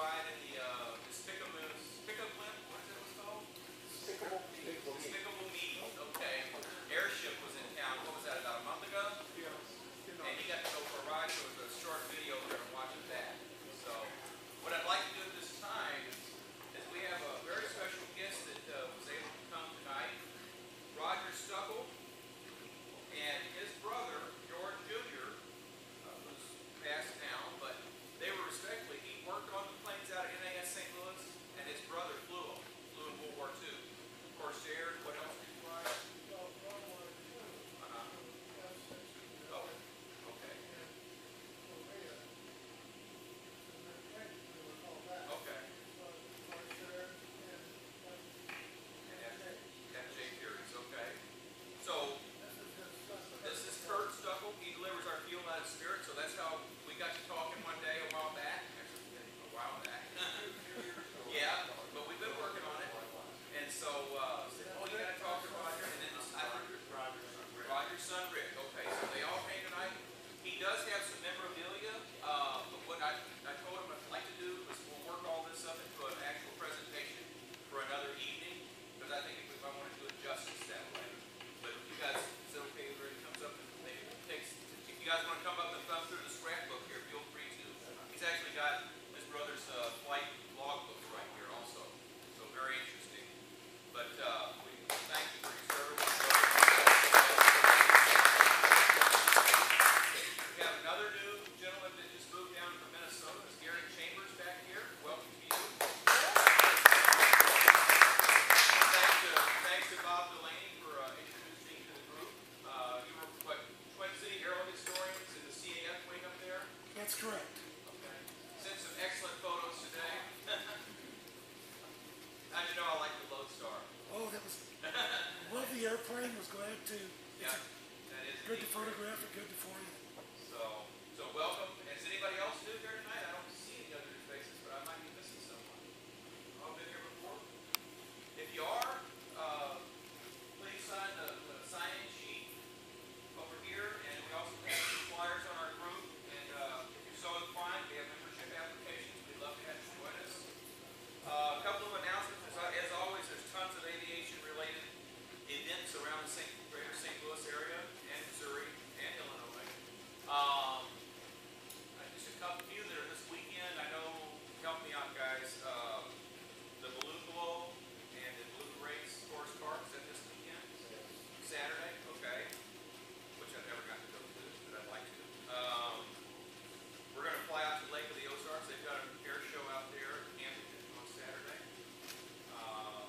ride in the Despicable, what is it called? Despicable Me. Okay. Airship was in town. What was that, about a month ago? Yes. And he got to go for a ride, so it was a short video we're going to watch of that. So what I'd like to do at this time is we have a very special guest that was able to come tonight, Roger Stuckel, and his brother, George Jr., who's passed now, but they were respectively, he worked on the planes out of NAS St. Louis, and his brother flew in World War II. Corsair, what else did you fly? Oh, okay. Okay. And J Series, okay. So, this is Kurt Stuckel. He delivers our fuel out of Spirit, so that's how we got to talking one day a while back. Actually, a while back. Yeah, but we've been working on it. And so, said, oh, you got to talk to Roger. And then Roger's son, Rick. Okay, so they all came tonight. He does have some memorabilia, but what I told him I'd like to do is we'll work all this up into an actual presentation for another evening, because I think if I want to do it justice that way. But if you guys, is it okay if it comes up and maybe takes, if you guys want to come up and thumb through the scrapbook here, feel free to. He's actually got his brother's flight logbook right here also, so very interesting. But we thank you for your service. We have another new gentleman that just moved down from Minnesota. It's Gary Chambers back here. Welcome to you. Thanks to Bob Delaney for introducing you to the group. You were what, Twin City Herald historians in the CAF wing up there? That's correct. Okay. Sent some excellent photos today. How'd you know I like the Lodestar? Oh, that was, love the airplane, was glad to. Yeah, that is Good to photograph it, good to for you. So welcome. Is anybody else new here tonight? I don't see any other faces, but I might be missing someone. All been here before? If you are, please sign the sign-in sheet over here, and we also have some flyers on our group. And if you're so inclined, we have membership applications. We'd love to have you join us. A couple of announcements. As always, there's tons of aviation-related events around the greater St. Louis area and Missouri and Illinois. Just a few that are this weekend. I know, help me out, guys. The balloon blow and the balloon race course park, is that this weekend? Saturday? Okay. Which I've never got to go to, but I'd like to. We're going to fly out to Lake of the Ozarks. They've got an air show out there in Hampton on Saturday.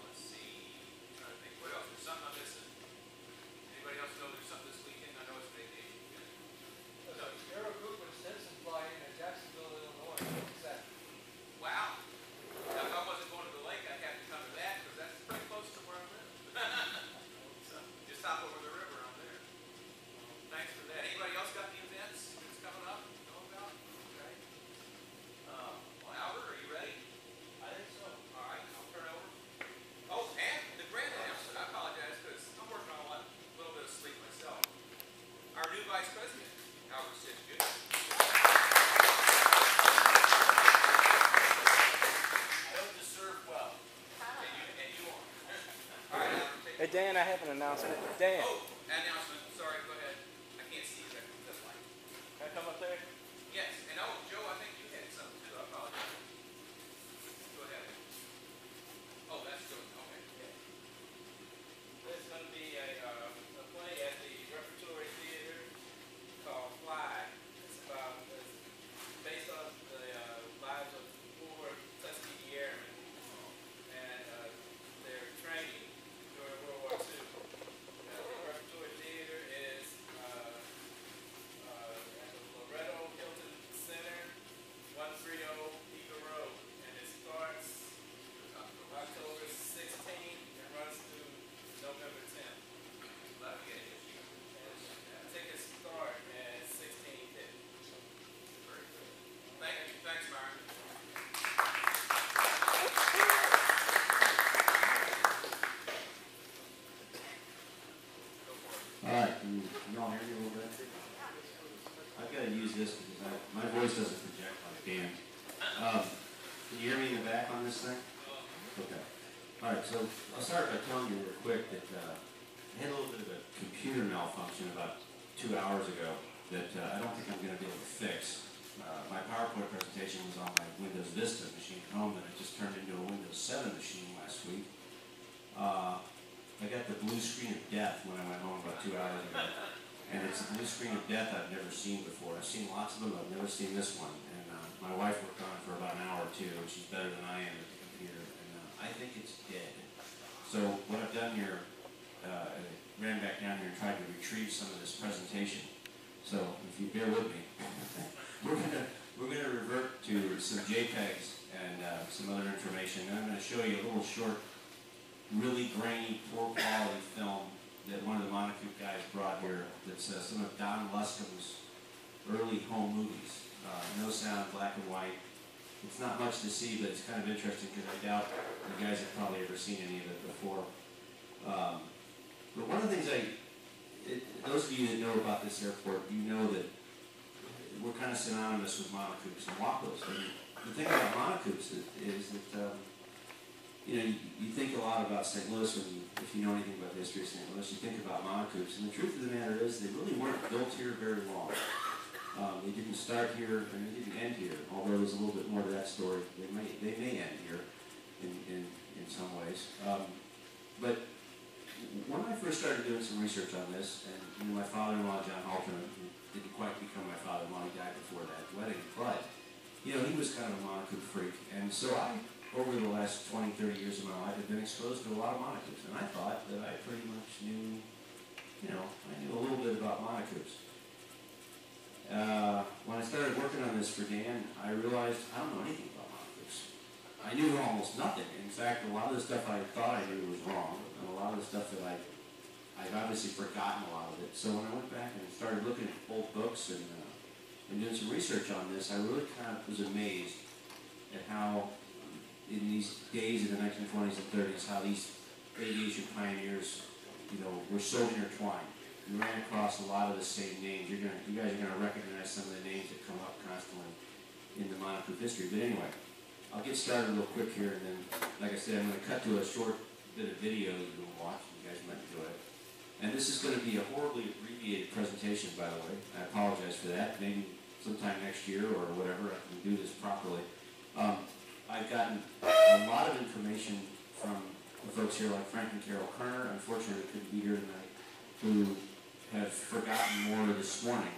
Let's see. I'm trying to think what else. There's something I'm missing. Anybody else know there's something this weekend? I know it's vacation weekend. So, Aero Group and Stinson fly in at Jacksonville, Illinois. Saturday. Wow. Now, if I wasn't going to the lake, I'd have to come to that because that's pretty close to where I live. So, just hop over the river out there. Thanks for that. Anybody else got any events that's coming up? Know about? Okay. Well, Albert, are you ready? I think so. All right, I'll turn over. Oh, and the grand announcement. I apologize because I'm working on a little bit of sleep myself. Our new vice president, Albert Stix Jr. I hope to serve well. And you are. All right, Albert, take Hey Dan, I have an announcement. Dan, Oh, announcement. Sorry, go ahead. I can't see you there. That's fine. can I come up there? Yes, and oh, Joe, I think you had something too. I apologize. Go ahead. Oh, that's good. Okay. There's going to be a play at the Repertory Theater called Fly. It's based on the lives of 4 Tuskegee Airmen and their training during World War II. The Repertory Theater is at the Loretto Hilton Center, 130 Eagle Road, and it starts October 16th and runs through November 10th. Let me get it. And tickets start at $16.50. Very good. Thank you. Thanks, Myron. Go for it. All right, can y'all hear me a little bit? I've got to use this because my voice doesn't project like Dan. Can you hear me in the back on this thing? Okay. All right, so I'll start by telling you real quick that I had a little bit of a computer malfunction about 2 hours ago that I don't think I'm going to be able to fix. My PowerPoint presentation was on my Windows Vista machine at home, and it just turned into a Windows 7 machine last week. I got the blue screen of death when I went home about 2 hours ago. And it's a blue screen of death I've never seen before. I've seen lots of them, I've never seen this one. And my wife worked on it for about an hour or two, and she's better than I am at the computer. And I think it's dead. So what I've done here, I ran back down here and tried to retrieve some of this presentation. So if you bear with me, we're gonna revert to some JPEGs and some other information. And I'm going to show you a little short, really grainy, poor quality film that one of the Monocoupe guys brought here that's some of Don Luscombe's early home movies. No sound, black and white. It's not much to see, but it's kind of interesting because I doubt you guys have probably ever seen any of it before. But one of the things those of you that know about this airport, you know that we're kind of synonymous with Monocoupes and Wacos. And the thing about Monocoupes is that you know, you think a lot about St. Louis if you know anything about the history of St. Louis, you think about Monocoupes. And the truth of the matter is they really weren't built here very long. They didn't start here and they didn't end here, although there's a little bit more to that story. They may end here in some ways. But when I first started doing some research on this, and you know, my father-in-law, John Halton, who didn't quite become my father-in-law, he died before that wedding, but you know, he was kind of a Monocoupe freak. And so I, over the last 20, 30 years of my life, have been exposed to a lot of Monocoupes, and I thought that I pretty much knew, you know, I knew a little bit about Monocoupes. When I started working on this for Dan, I realized I don't know anything about Monocoupes. I knew almost nothing. In fact, a lot of the stuff I thought I knew was wrong, and a lot of the stuff that I've obviously forgotten a lot of it. So when I went back and started looking at old books and doing some research on this, I really kind of was amazed at how in these days in the 1920s and 30s, how these aviation pioneers, you know, were so intertwined. We ran across a lot of the same names. You guys are going to recognize some of the names that come up constantly in the Monocoupe history. But anyway, I'll get started real quick here, and then, like I said, I'm going to cut to a short bit of video that you'll watch. You guys might enjoy it. And this is going to be a horribly abbreviated presentation, by the way. I apologize for that. Maybe sometime next year or whatever I can do this properly. I've gotten a lot of information from the folks here like Frank and Carol Kerner, unfortunately couldn't be here tonight, who have forgotten more this morning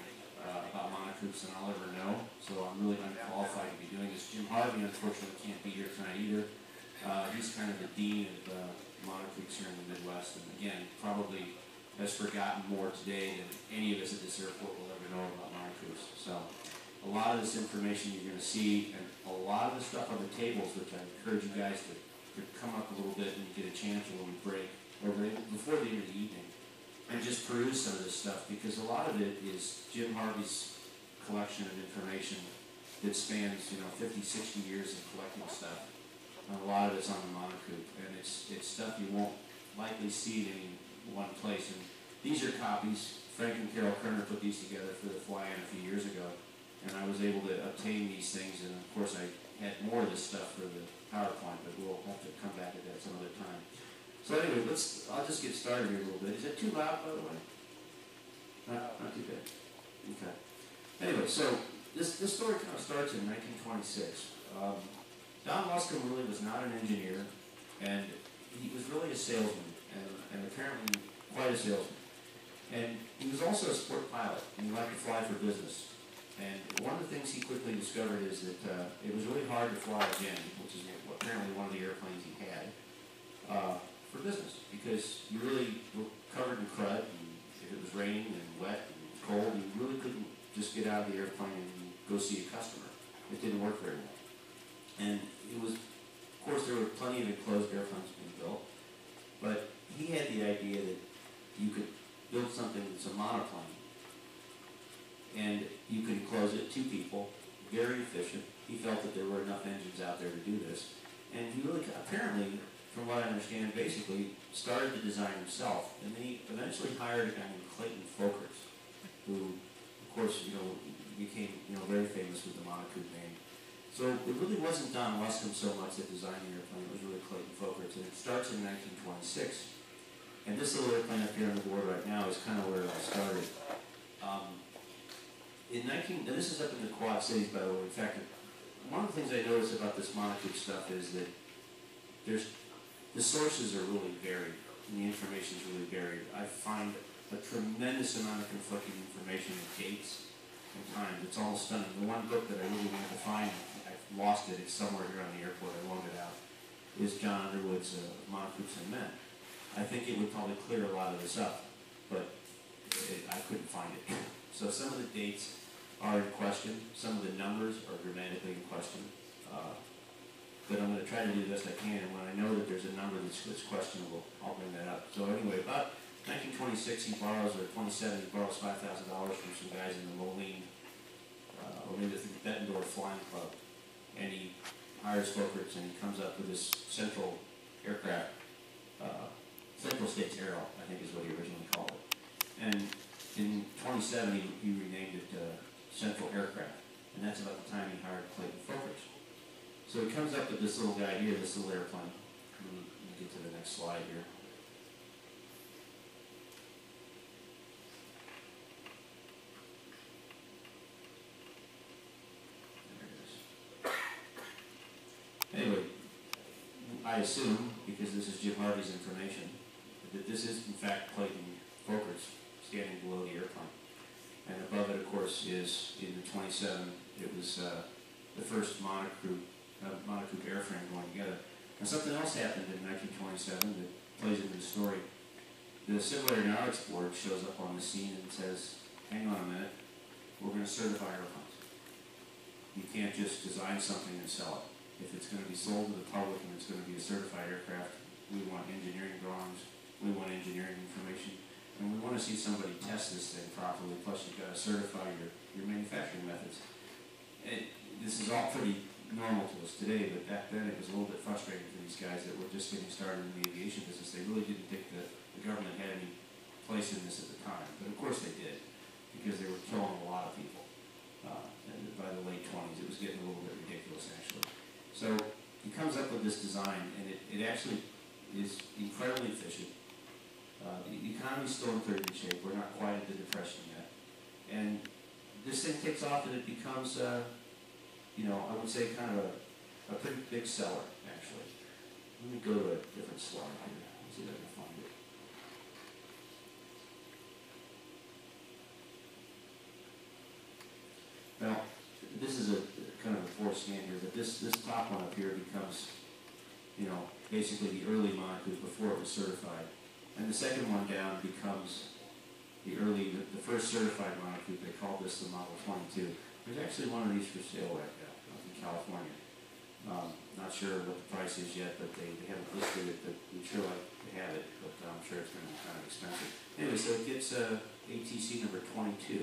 about Monocoupes than I'll ever know, so I'm really unqualified to be doing this. Jim Harvey, unfortunately, can't be here tonight either. He's kind of the dean of Monocoupes here in the Midwest, and again, probably has forgotten more today than any of us at this airport will ever know about Monocoupes. So a lot of this information you're going to see, and a lot of the stuff on the tables, which I encourage you guys to come up a little bit and get a chance when we break, or before the end of the evening, and just peruse some of this stuff, because a lot of it is Jim Harvey's collection of information that spans, you know, 50, 60 years of collecting stuff. And a lot of it's on the Monocoupe, and it's stuff you won't likely see in any one place. And these are copies. Frank and Carol Kerner put these together for the fly-in a few years ago, and I was able to obtain these things, and of course I had more of this stuff for the PowerPoint, but we'll have to come back to that some other time. So anyway, I'll just get started here a little bit. Is that too loud, by the way? Not too bad. Okay. Anyway, so this story kind of starts in 1926. Don Luscombe really was not an engineer, and he was really a salesman, and apparently quite a salesman. And he was also a sport pilot, and he liked to fly for business. And one of the things he quickly discovered is that it was really hard to fly again, which is apparently one of the airplanes he had, for business, because you really were covered in crud, and if it was raining and wet and cold, you really couldn't just get out of the airplane and go see a customer. It didn't work very well. And it was, of course, there were plenty of enclosed airplanes being built, but he had the idea that you could build something that's a monoplane, and you could enclose it 2 people, very efficient. He felt that there were enough engines out there to do this, and he really, apparently, from what I understand, basically started the design himself, and then he eventually hired a guy named Clayton Folkers, who, of course, you know, became, you know, very famous with the Monocoupe name. So it really wasn't Don Luscombe so much that designed the airplane, it was really Clayton Folkerts, and it starts in 1926. And this little airplane up here on the board right now is kind of where it all started. Now this is up in the Quad Cities, by the way. In fact, one of the things I noticed about this Monocoupe stuff is that the sources are really varied, and the information is really varied. I find a tremendous amount of conflicting information with dates and times. It's almost stunning. The one book that I really wanted to find, I've lost it. It's somewhere here on the airport. I loaned it out. Is John Underwood's Monocoupes and Men. I think it would probably clear a lot of this up, but I couldn't find it. So some of the dates are in question. Some of the numbers are grammatically in question. But I'm going to try to do the best I can, and when I know that there's a number that's questionable, I'll bring that up. So anyway, about 1926, he borrows, or 27, he borrows $5,000 from some guys in the Moline, or maybe the Bettendorf Flying Club, and he hires Folkerts, and he comes up with this central aircraft, Central States Aero, I think is what he originally called it. And in 27, he renamed it Central Aircraft, and that's about the time he hired Clayton Folkerts. So he comes up with this little guy here, this little airplane. Let me get to the next slide here. There it is. Anyway, I assume, because this is Jim Harvey's information, that this is in fact Clayton Folkerts standing below the airplane. And above it, of course, is in the 27, it was the first Monocoupe airframe going together. Now something else happened in 1927 that plays into the story. The Civil Aeronautics Board shows up on the scene and says, hang on a minute, we're going to certify airplanes. You can't just design something and sell it. If it's going to be sold to the public and it's going to be a certified aircraft, we want engineering drawings, we want engineering information, and we want to see somebody test this thing properly, plus you've got to certify your manufacturing methods. This is all pretty normal to us today, but back then it was a little bit frustrating for these guys that were just getting started in the aviation business. They really didn't think that the government had any place in this at the time, but of course they did, because they were killing a lot of people. And by the late 20s, it was getting a little bit ridiculous, actually. So he comes up with this design, and it actually is incredibly efficient. The economy's still in pretty good shape. We're not quite at the Depression yet. And this thing takes off and it becomes, I would say kind of a pretty big seller, actually. Let me go to a different slide here. Let's see if I can find it. Now, this is a kind of a forced scan here, but this top one up here becomes, basically the early Monocoupe before it was certified. And the second one down becomes the first certified Monocoupe. They called this the Model 22. There's actually one of these for sale right now up in California. Not sure what the price is yet, but they haven't listed it, but we'd sure like to have it, but I'm sure it's going to be kind of expensive. Anyway, so it gets ATC number 22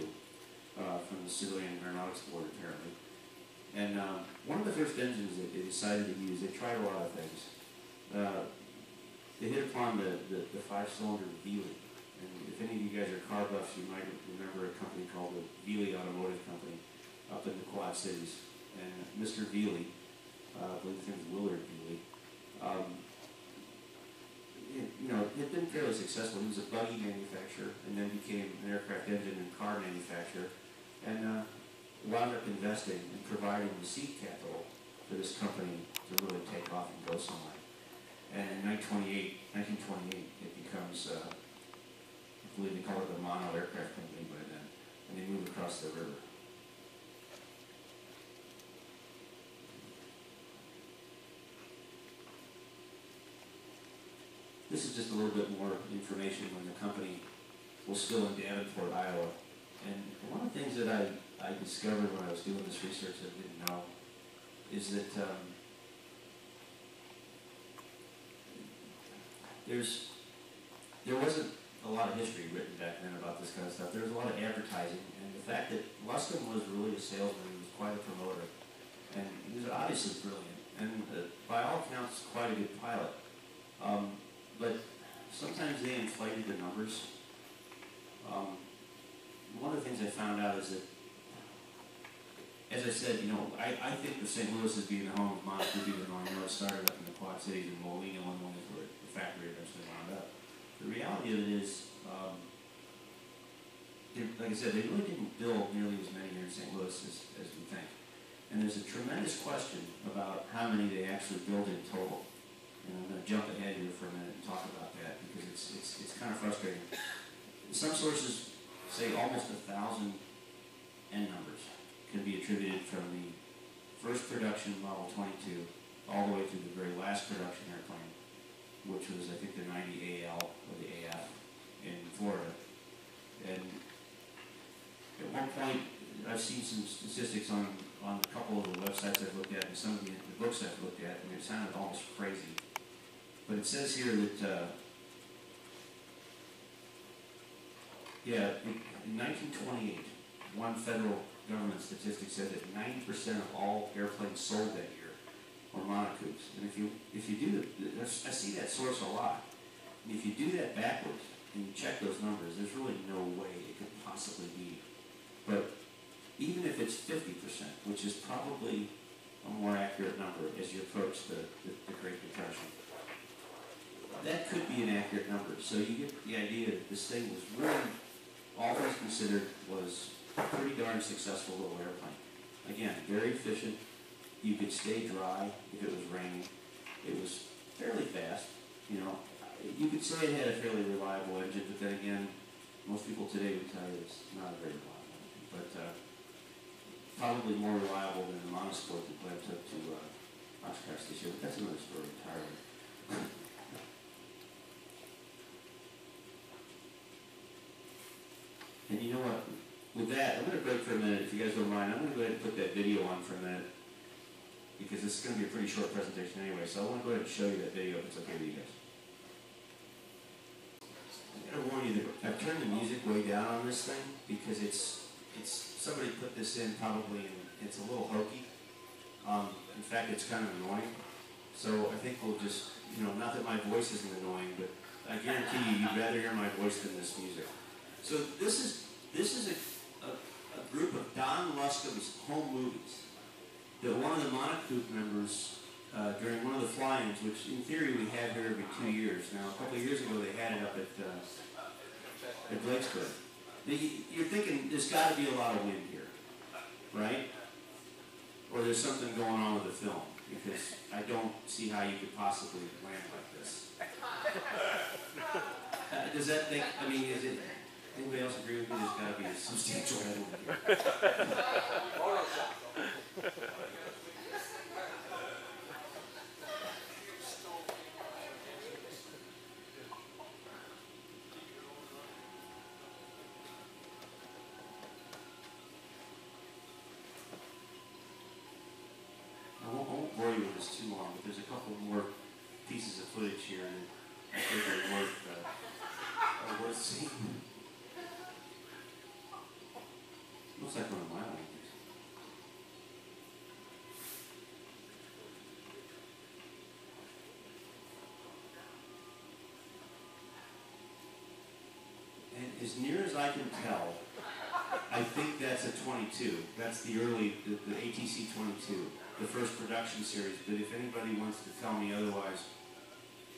from the Civilian Aeronautics Board, apparently. And one of the first engines that they decided to use, they tried a lot of things. They hit upon the 5-cylinder Bowie. And if any of you guys are car buffs, you might remember a company called the Bowie Automotive Company up in the Quad Cities. And Mr. Bowie, I believe his name is Willard Bowie, had been fairly successful. He was a buggy manufacturer and then became an aircraft engine and car manufacturer, and wound up investing and providing the seed capital for this company to really take off and go somewhere. And in 1928, it becomes, I believe they call it the Mono Aircraft Company by then, and they move across the river. This is just a little bit more information when the company was still in Davenport, Iowa. And one of the things that I discovered when I was doing this research that I didn't know is that there wasn't a lot of history written back then about this kind of stuff. There was a lot of advertising, and the fact that Luscombe was really a salesman, he was quite a promoter, and he was obviously brilliant, and by all accounts, quite a good pilot. But sometimes they inflated the numbers. One of the things I found out is that as I said, you know, I think of St. Louis as being the home of Monocoupe, even though I know it started up in the Quad Cities and Bowie, Illinois, where the factory eventually wound up. The reality of it is, like I said, they really didn't build nearly as many here in St. Louis as we think. And there's a tremendous question about how many they actually build in total. And I'm going to jump ahead here for a minute and talk about that because it's kind of frustrating. Some sources say almost 1,000 end numbers can be attributed from the first production Model 22 all the way to the very last production airplane, which was, I think, the 90 AL or the AF in Florida. And at one point, I've seen some statistics on a couple of the websites I've looked at and some of the books I've looked at, and it sounded almost crazy. But it says here that, in 1928, one federal government statistic said that 90% of all airplanes sold that year were Monocoupes. And if you do, I see that source a lot. And if you do that backwards and you check those numbers, there's really no way it could possibly be. But even if it's 50%, which is probably a more accurate number as you approach the Great Depression, that could be an accurate number. So you get the idea that this thing was really, all things considered, was a pretty darn successful little airplane. Again, very efficient. You could stay dry if it was raining. It was fairly fast. You know, you could say it had a fairly reliable engine, but then again, most people today would tell you it's not a very reliable engine. But probably more reliable than the Monosport that Glenn took to Oshkosh this year. But that's another story entirely. And you know what? With that, I'm going to break for a minute, if you guys don't mind. I'm going to go ahead and put that video on for a minute, because this is going to be a pretty short presentation anyway, so I want to go ahead and show you that video if it's okay with you guys. I'm going to warn you that I've turned the music way down on this thing, because it's somebody put this in probably, and it's a little hokey. In fact, it's kind of annoying. So I think we'll just, you know, not that my voice isn't annoying, but I guarantee you'd rather hear my voice than this music. So this is a group of Don Luscombe's home movies that one of the Monocoupe members during one of the fly-ins, which in theory we have here every 2 years. Now, a couple of years ago they had it up at Blakesburg. You're thinking there's got to be a lot of wind here, right? Or there's something going on with the film, because I don't see how you could possibly land like this. Does that think, I mean, is it, anybody else agree with me? There's got to be a substantial headwind here. I won't bore you with this too long, but there's a couple more pieces of footage here that I think are worth seeing. Looks like one of my languages. And as near as I can tell, I think that's a 22. That's the ATC 22, the first production series. But if anybody wants to tell me otherwise,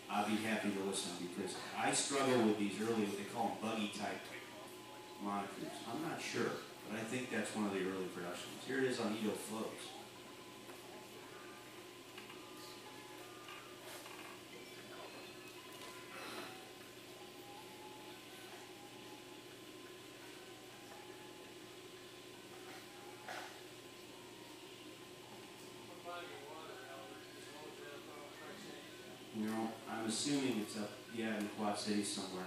I'll be happy to listen, because I struggle with these early, what they call them buggy type Monocoupes. I'm not sure, but I think that's one of the early productions. Here it is on Edo Floats. You know, I'm assuming it's up, in the Quad Cities somewhere.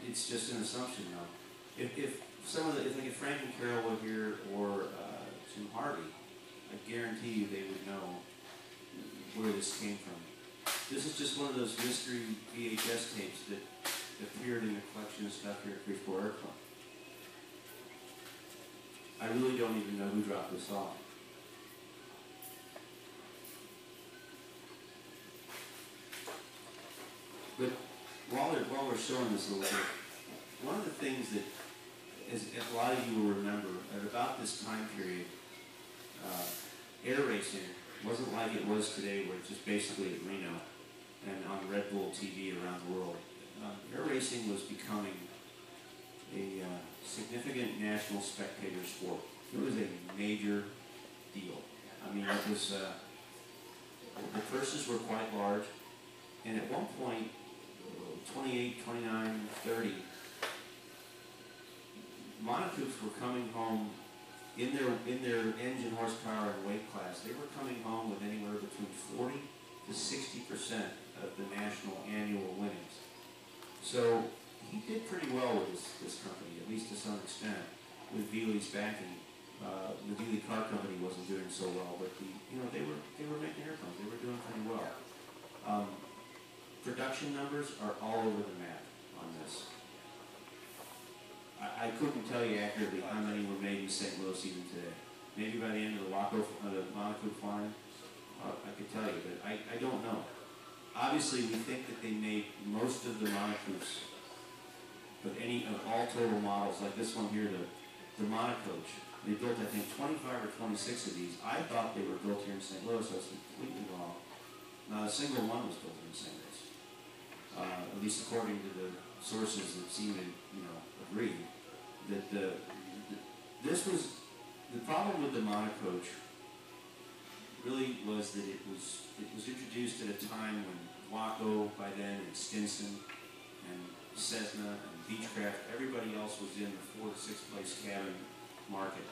It's just an assumption, though. If like Frank and Carol were here, or Jim Harvey, I guarantee you they would know where this came from. This is just one of those mystery VHS tapes that appeared in the collection of stuff here at Freeport Air Club. I really don't even know who dropped this off. But while we're showing this a little bit, one of the things that, as a lot of you will remember, at about this time period, Air racing wasn't like it was today, where it's just basically at Reno and on Red Bull TV around the world. Air racing was becoming a significant national spectator sport. It was a major deal. I mean, it was, the purses were quite large, and at one point, 28, 29, 30, Monocoupes were coming home in their engine horsepower and weight class. They were coming home with anywhere between 40 to 60% of the national annual winnings. So he did pretty well with this company, at least to some extent, with Bowie's backing. The Bowie car company wasn't doing so well, but they were making airplanes. They were doing pretty well. Production numbers are all over the map on this. I couldn't tell you accurately how many were made in St. Louis even today. Maybe by the end of the Monocoupe flying, I could tell you, but I don't know. Obviously, we think that they made most of the Monocoupes, but of all total models, like this one here, the Monocoupes, they built, I think, 25 or 26 of these. I thought they were built here in St. Louis, so it's completely wrong. Not a single one was built here in St. Louis. At least according to the sources that seem to, agree that this was the problem with the Monocoupe. Really was that it was introduced at a time when Waco by then and Stinson and Cessna and Beechcraft, everybody else was in the 4th to 6th place cabin market,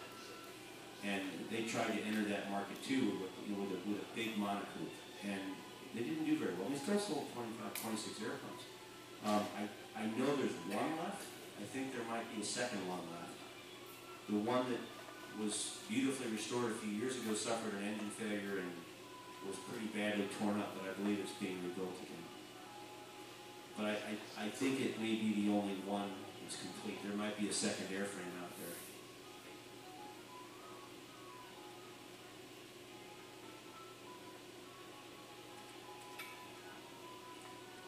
and they tried to enter that market too with a big Monocoupe, and they didn't do very well. They still sold 25, 26 airplanes. I know there's one left. I think there might be a second one left. The one that was beautifully restored a few years ago suffered an engine failure and was pretty badly torn up, but I believe it's being rebuilt again. But I think it may be the only one that's complete. There might be a second airframe out there.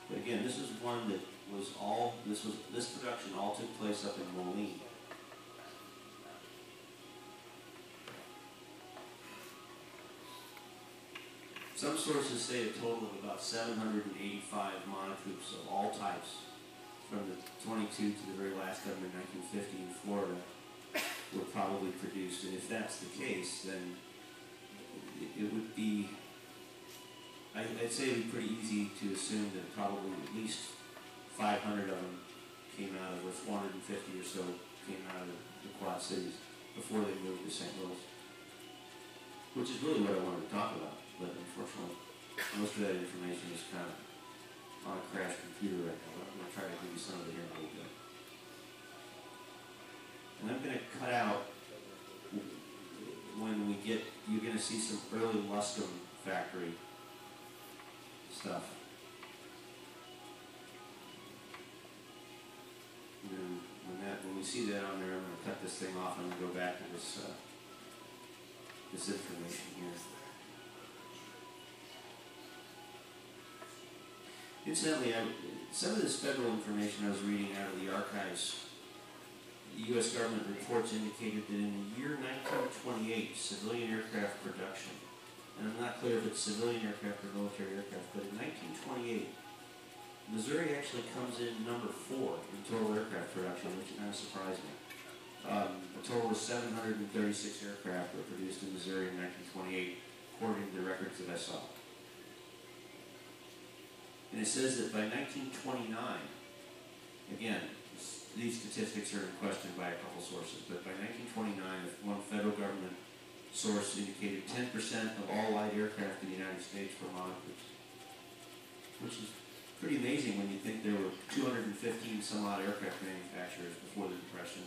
But again, this is one that was this production all took place up in Moline. Some sources say a total of about 785 Monocoupes of all types, from the 22 to the very last of them in 1950 in Florida, were probably produced. And if that's the case, then it would be, I'd say it would be pretty easy to assume that probably at least 500 of them came out of, or 450 or so came out of the Quad Cities before they moved to St. Louis. Which is really what I wanted to talk about, but unfortunately, most of that information is kind of on a crashed computer right now, but I'm going to try to give you some of it here in a little bit. And I'm going to cut out, when we get, you're going to see some early Luscombe factory stuff. And when we see that on there, I'm going to cut this thing off and I'm going to go back to this information here. Incidentally, some of this federal information I was reading out of the archives, the U.S. government reports indicated that in the year 1928, civilian aircraft production, and I'm not clear if it's civilian aircraft or military aircraft, but in 1928, Missouri actually comes in number 4 in total aircraft production, which kind of surprised me. A total of 736 aircraft were produced in Missouri in 1928, according to the records that I saw. And it says that by 1929, again, these statistics are in question by a couple sources, but by 1929, one federal government source indicated 10% of all light aircraft in the United States were Monocoupes, which is pretty amazing when you think there were 215 some odd aircraft manufacturers before the Depression,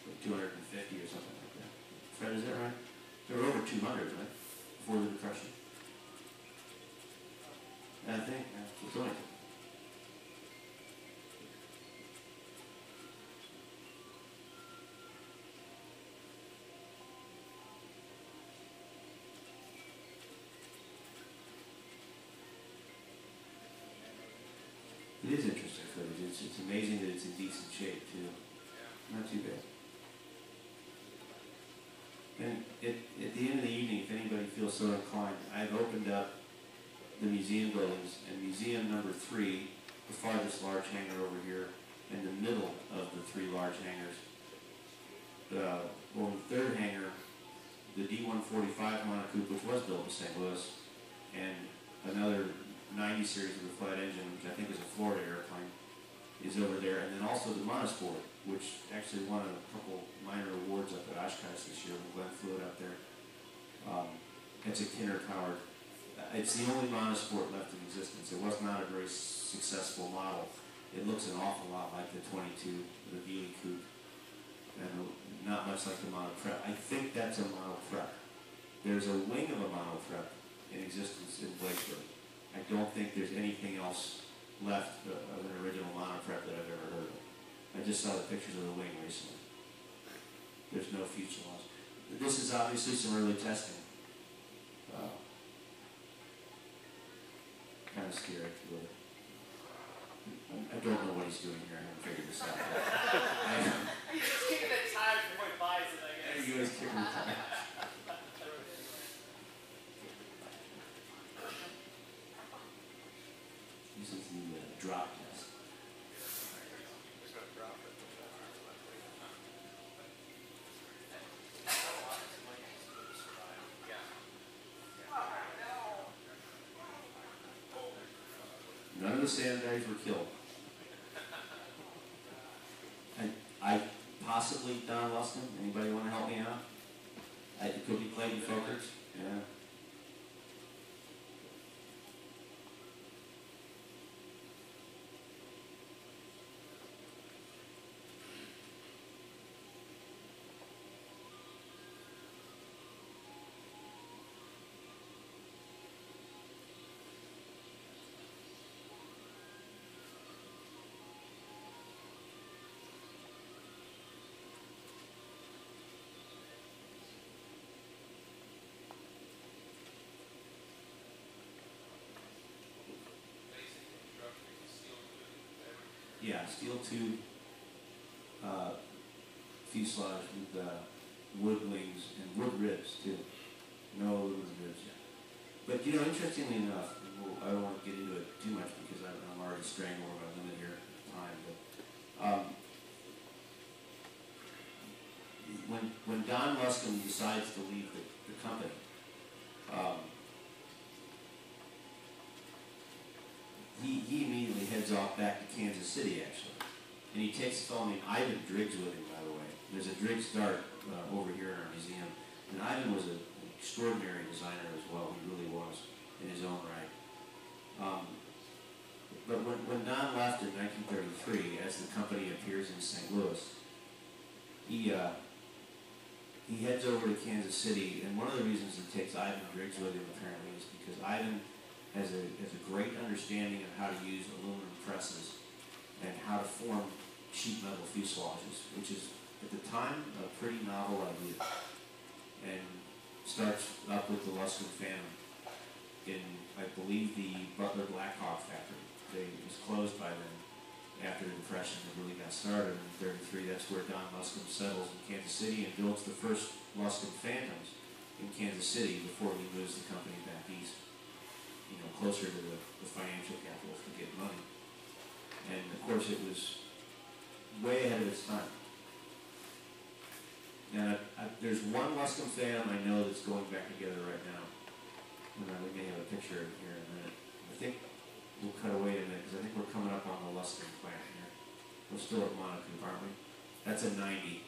or 250 or something like that. Fred, is that right? There were over 200, right, before the Depression? I think that's what's going on. It is interesting footage. It's amazing that it's in decent shape too. Not too bad. And at the end of the evening, if anybody feels so inclined, I've opened up the museum buildings, and museum number 3, the farthest large hangar over here, in the middle of the 3 large hangars. Well, the third hangar, the D-145 Monocoupe, which was built in St. Louis, and another 90 series with a flat engine, which I think is a Florida airplane, is over there. And then also the Monosport, which actually won a couple minor awards up at Oshkosh this year when Glenn flew it up there. It's a Kinner-powered. It's the only Monosport left in existence. It was not a very successful model. It looks an awful lot like the 22, the Bowie coupe, and not much like the Monocoupes. I think that's a Monocoupes. There's a wing of a Monocoupes in existence in Blakeburg. I don't think there's anything else left of an original Monocoupes that I've ever heard of. I just saw the pictures of the wing recently. There's no fuselage. This is obviously some early testing. Kind of scary, really. I don't know what he's doing here. I haven't figured this out. He's just kicking the tires before he buys it, I guess. He was kicking the tires. This is the drop test. None of the sandbags were killed. I possibly Don Luskin. Anybody want to help me out? It could be Clayton Folkers. Yeah. Yeah, steel tube fuselage with wood wings and wood ribs too. No aluminum ribs yet. But you know, interestingly enough, I don't want to get into it too much because I'm already straying over my limit here at time. But when Don Luskin decides to leave the company, he immediately heads off back to Kansas City, actually. And he takes a fellow named Ivan Driggs with him, by the way. There's a Driggs dart over here in our museum. And Ivan was an extraordinary designer as well. He really was, in his own right. But when Don left in 1933, as the company appears in St. Louis, he heads over to Kansas City. And one of the reasons he takes Ivan Driggs with him, apparently, is because Ivan has a great understanding of how to use aluminum presses and how to form sheet metal fuselages, which is, at the time, a pretty novel idea. And starts up with the Luskin Phantom in, I believe, the Butler Blackhawk factory. It was closed by then. After the Depression, it really got started in 1933. That's where Don Luskin settles in Kansas City and builds the first Luskin Phantoms in Kansas City before he moves the company back east, you know, closer to the financial capital to get money. And of course it was way ahead of its time. And there's one Luskin Phantom I know that's going back together right now. And we may have a picture of it here in a minute. I think we'll cut away in a minute because I think we're coming up on the Luskin plant here. We're still at Monocoupe, aren't we? That's a 90.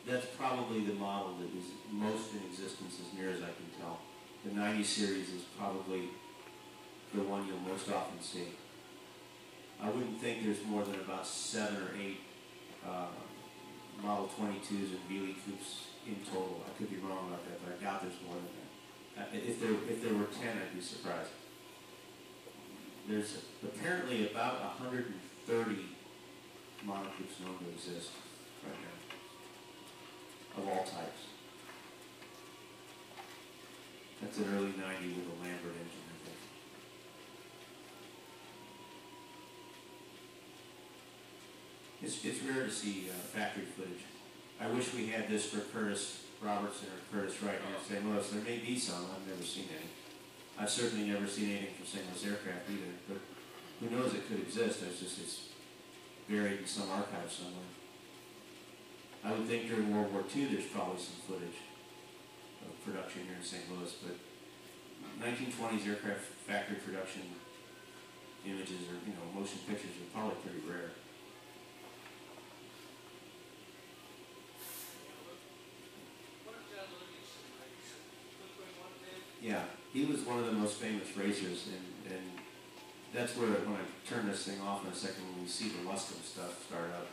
That's probably the model that is most in existence as near as I can tell. The 90 series is probably the one you'll most often see. I wouldn't think there's more than about 7 or 8 Model 22s and Bowie coupes in total. I could be wrong about that, but I doubt there's more than that. If there were 10, I'd be surprised. There's apparently about 130 Monocoupes known to exist right now, of all types. That's an early 90 with a Lambert engine, I think. It's rare to see factory footage. I wish we had this for Curtis Robertson or Curtis Wright here in St. Louis. There may be some, I've never seen any. I've certainly never seen anything from St. Louis Aircraft either, but who knows, it could exist. It's buried in some archive somewhere. I would think during World War II there's probably some footage of production here in St. Louis, but 1920s aircraft factory production images or, motion pictures are probably pretty rare. Yeah, he was one of the most famous racers, and that's where, when I turn this thing off in a second, when we see the Luscombe stuff start up,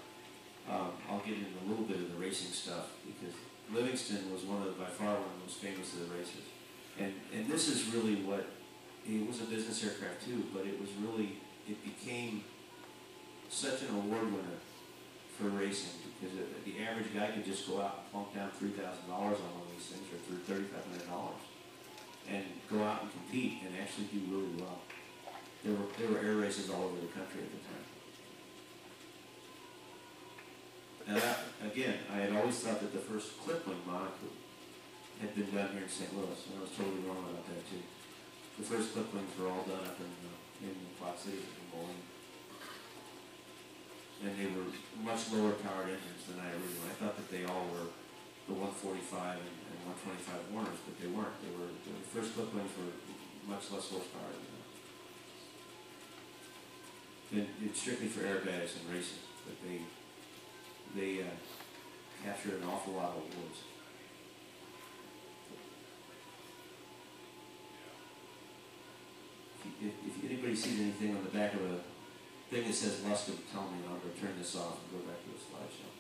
I'll get into a little bit of the racing stuff, because Livingston was by far one of the most famous of the racers. And this is really it was a business aircraft too, but it became such an award winner for racing, because the average guy could just go out and plunk down $3,000 on one of these things, or $3,500. And go out and compete and actually do really well. There were air races all over the country at the time. And again, I had always thought that the first clip-wing Monocoupe had been done here in St. Louis, and I was totally wrong about that too. The first clip-wings were all done up in Quad Cities in Bowie. And they were much lower powered engines than I originally. I thought that they all were the 145 and 125 Warners, but they weren't. The first clip wings were much less horsepower than that. It's strictly for airbags and racing, but they captured an awful lot of awards. If anybody sees anything on the back of a thing that says Luscombe, tell me, and I'm going to turn this off and go back to the slideshow.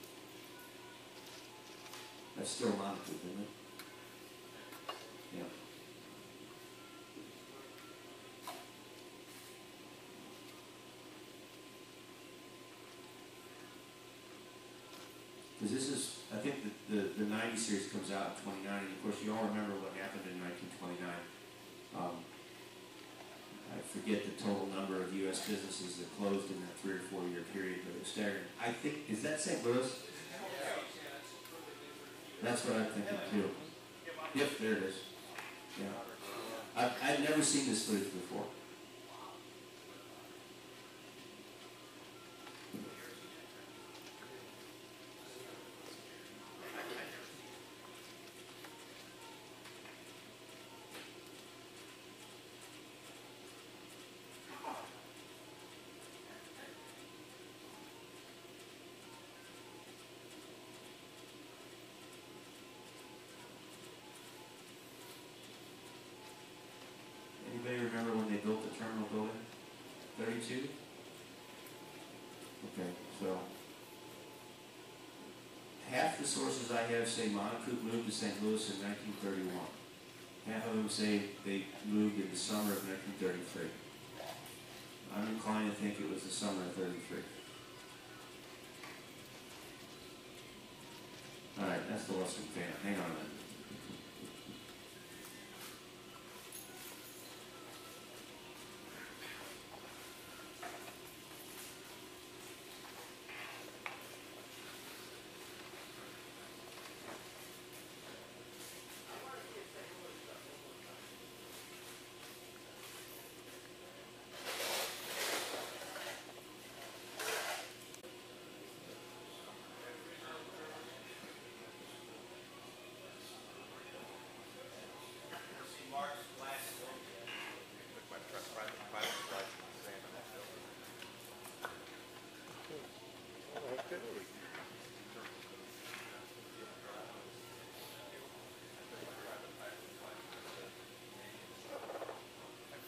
That's still Monocoupe, isn't it? Yeah. Because this is, I think the 90 series comes out in 29, and of course you all remember what happened in 1929. I forget the total number of U.S. businesses that closed in that 3 or 4 year period, but it was staggering. I think, is that St. Louis? That's what I'm thinking too. Yep, there it is. Yeah. I've never seen this footage before. Anybody remember when they built the terminal building? 32? Okay, so half the sources I have say Monocoupe moved to St. Louis in 1931. Half of them say they moved in the summer of 1933. I'm inclined to think it was the summer of 33. Alright, that's the Luscombe fan. Hang on a minute.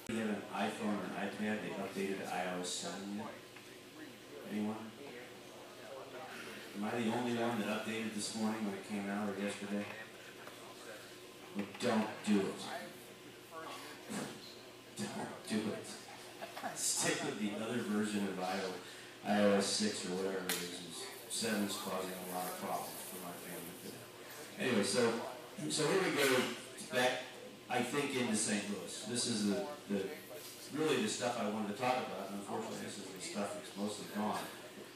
You have an iPhone or an iPad, they updated to iOS 7 yet? Anyone? Am I the only one that updated this morning when it came out, or yesterday? Well, don't do it. Don't do it. Stick with the other version of iOS 6 or whatever it is. 7 is causing a lot of problems for my family today. Anyway, so here we go back, I think, into St. Louis. This is really the stuff I wanted to talk about, and unfortunately this is the stuff that's mostly gone.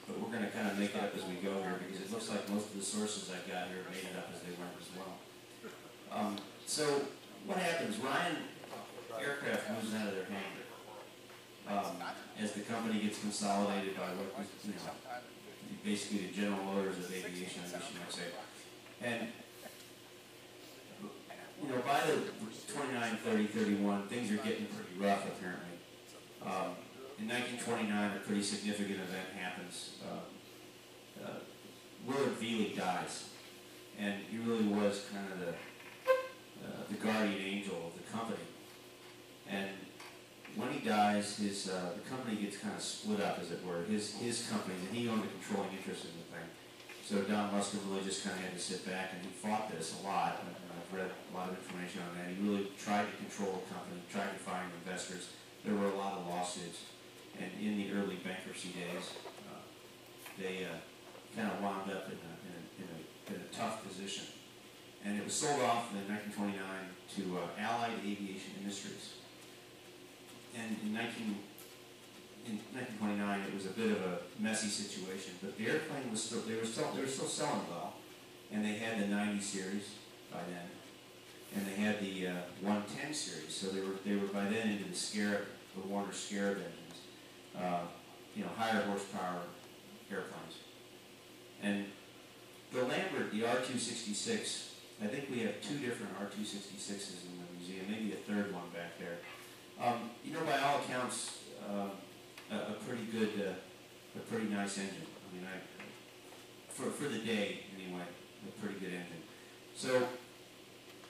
but we're going to kind of make it up as we go here because it looks like most of the sources I got here made it up as they went as well. So what happens? Ryan Aircraft moves out of their hangar as the company gets consolidated by what basically the General Motors of aviation, I guess you might say. And by the 29, 30, 31, things are getting pretty rough apparently. In 1929, a pretty significant event happens. Willard Veely dies, and he really was kind of the guardian angel of the company. And when he dies, the company gets kind of split up, as it were. His company, and he owned a controlling interest in the thing. So Don Lusker really just kind of had to sit back, and he fought this a lot. I've read a lot of information on that. He really tried to control the company, tried to find investors. There were a lot of lawsuits, and in the early bankruptcy days, they kind of wound up in a tough position. And it was sold off in 1929 to Allied Aviation Industries. And in 1929, it was a bit of a messy situation, but the airplane was still, they were still selling well, and they had the 90 series by then, and they had the 110 series. So they were by then into the Warner Scarab engines, higher horsepower airplanes. And the Lambert, the R266, I think we have two different R266s in the museum, maybe a third one back there. By all accounts, a pretty good, a pretty nice engine. I mean, for the day anyway, a pretty good engine. So,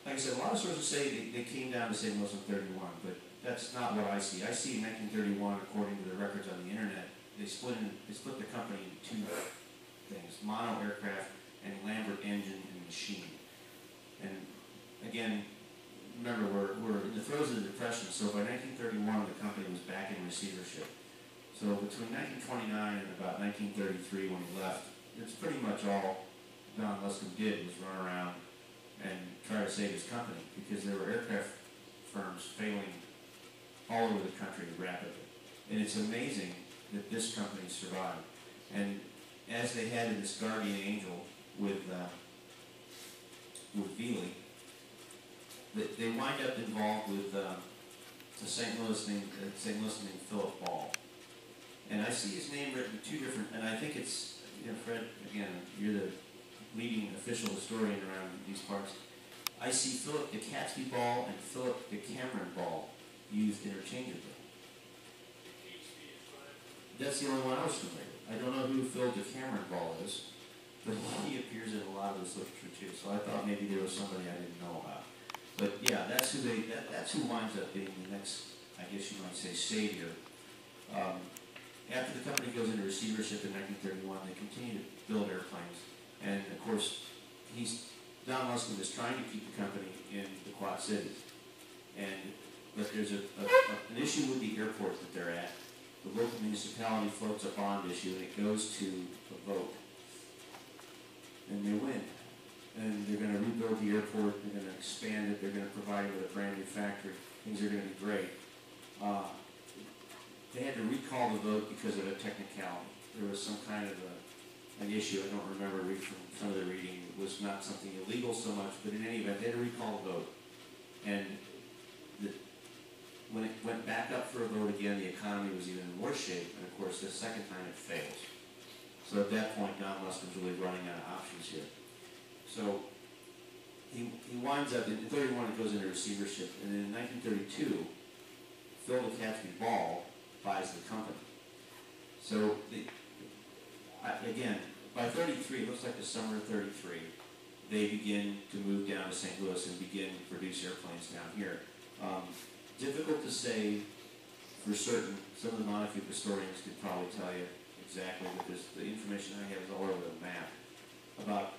like I said, a lot of sources say they came down to St. Louis in 31, but that's not what I see. I see in 1931, according to the records on the internet, they split the company into two things: Mono Aircraft and Lambert Engine and Machine. And again, remember, we're in the throes of the Depression, so by 1931, the company was back in receivership. So between 1929 and about 1933, when he left, it's pretty much all Don Lusker did was run around and try to save his company, because there were aircraft firms failing all over the country rapidly. And it's amazing that this company survived. And as they had in this guardian angel with Veely, they wind up involved with a St. Louis named Philip Ball. And I see his name written two different, and I think it's, Fred, again, you're the leading official historian around these parts. I see Philip de Catsby Ball and Philip de Cameron Ball used interchangeably. That's the only one I was familiar with. I don't know who Phil de Cameron Ball is, but he appears in a lot of this literature too, so I thought maybe there was somebody I didn't know about. But yeah, that's who winds up being the next, I guess you might say, savior. After the company goes into receivership in 1931, they continue to build airplanes. And of course, Don Lusker is trying to keep the company in the Quad Cities. But there's an issue with the airport that they're at. The local municipality floats a bond issue, and it goes to a vote. And they win. And they're going to rebuild the airport, they're going to expand it, they're going to provide it with a brand new factory. Things are going to be great. They had to recall the vote because of a technicality. There was some kind of an issue, I don't remember from some of the reading. It was not something illegal so much, but in any event, they had to recall the vote. And when it went back up for a vote again, the economy was even in worse shape, and of course, the second time it fails. So at that point, Don Lusker's really running out of options here. So he winds up, in 1931 it goes into receivership, and then in 1932, Phil de Catsby Ball buys the company. So, again, by 33, it looks like the summer of 33, they begin to move down to St. Louis and begin to produce airplanes down here. Difficult to say for certain. Some of the Monocoupes historians could probably tell you exactly, because the information I have is all over the map about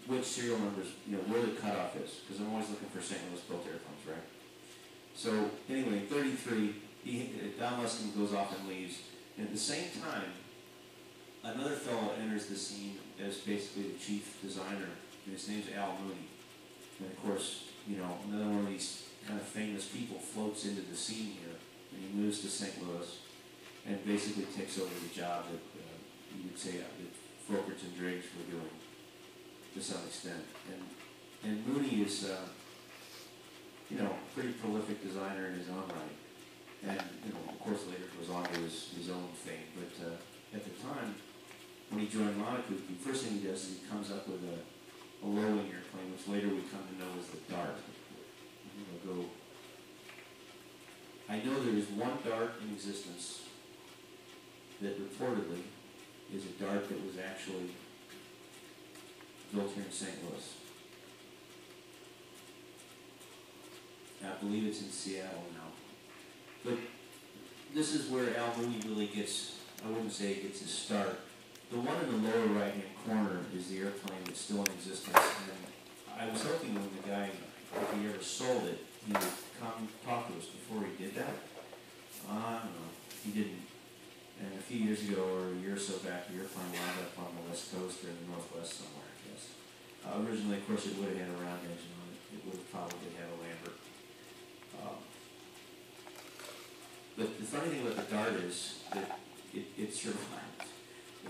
which serial numbers, where the cutoff is, because I'm always looking for St. Louis built airplanes, right? So anyway, in 33, Don Lusker goes off and leaves. And at the same time, another fellow enters the scene as basically the chief designer, and his name's Al Mooney. And of course, another one of these kind of famous people floats into the scene here, and he moves to St. Louis. and basically takes over the job that you would say that Folkerts and Driggs were doing to some extent. And Mooney is, you know, a pretty prolific designer in his own right. And, you know, of course later goes on to his own fame. But at the time, when he joined Monocoupe, the first thing he does is he comes up with a low-wing airplane, which later we come to know as the Dart. I know there is one Dart in existence that reportedly is a Dart that was actually built here in St. Louis. I believe it's in Seattle now. But this is where Al Mooney really gets, I wouldn't say it gets his start. The one in the lower right-hand corner is the airplane that's still in existence. And I was hoping when the guy, if he ever sold it, he would come talk to us before he did that. I don't know. He didn't. And a few years ago, or a year or so back, the airplane wound up on the West Coast or in the Northwest somewhere, I guess. Originally, of course, it would have had a round engine on it. It would have probably had a Lambert. But the funny thing about the Dart is that it survives.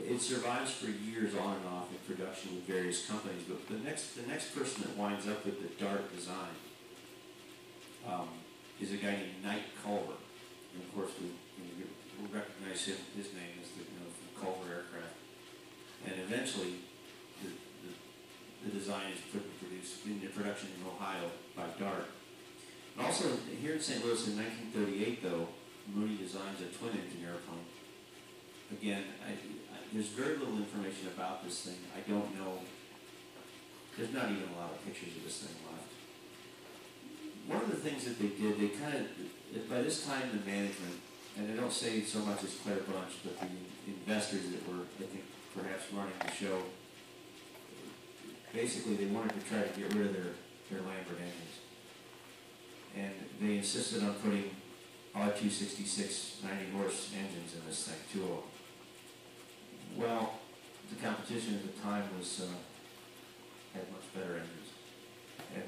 It survives for years on and off in production with various companies. But the next person that winds up with the Dart design is a guy named Knight Culver. And of course, we recognize his name as the Culver aircraft. And eventually, the design is put into production in Ohio by Dart. And also, here in St. Louis in 1938, though, Mooney designs a twin-engine airplane. Again, there's very little information about this thing. I don't know. There's not even a lot of pictures of this thing left. One of the things that they did, they kind of, by this time the management, and I don't say so much as Claire Bunch, but the investors that were, I think, perhaps running the show, basically they wanted to try to get rid of their Lambert engines. And they insisted on putting R266 90-horse engines in this thing, 2 of them. Well, the competition at the time had much better engines. And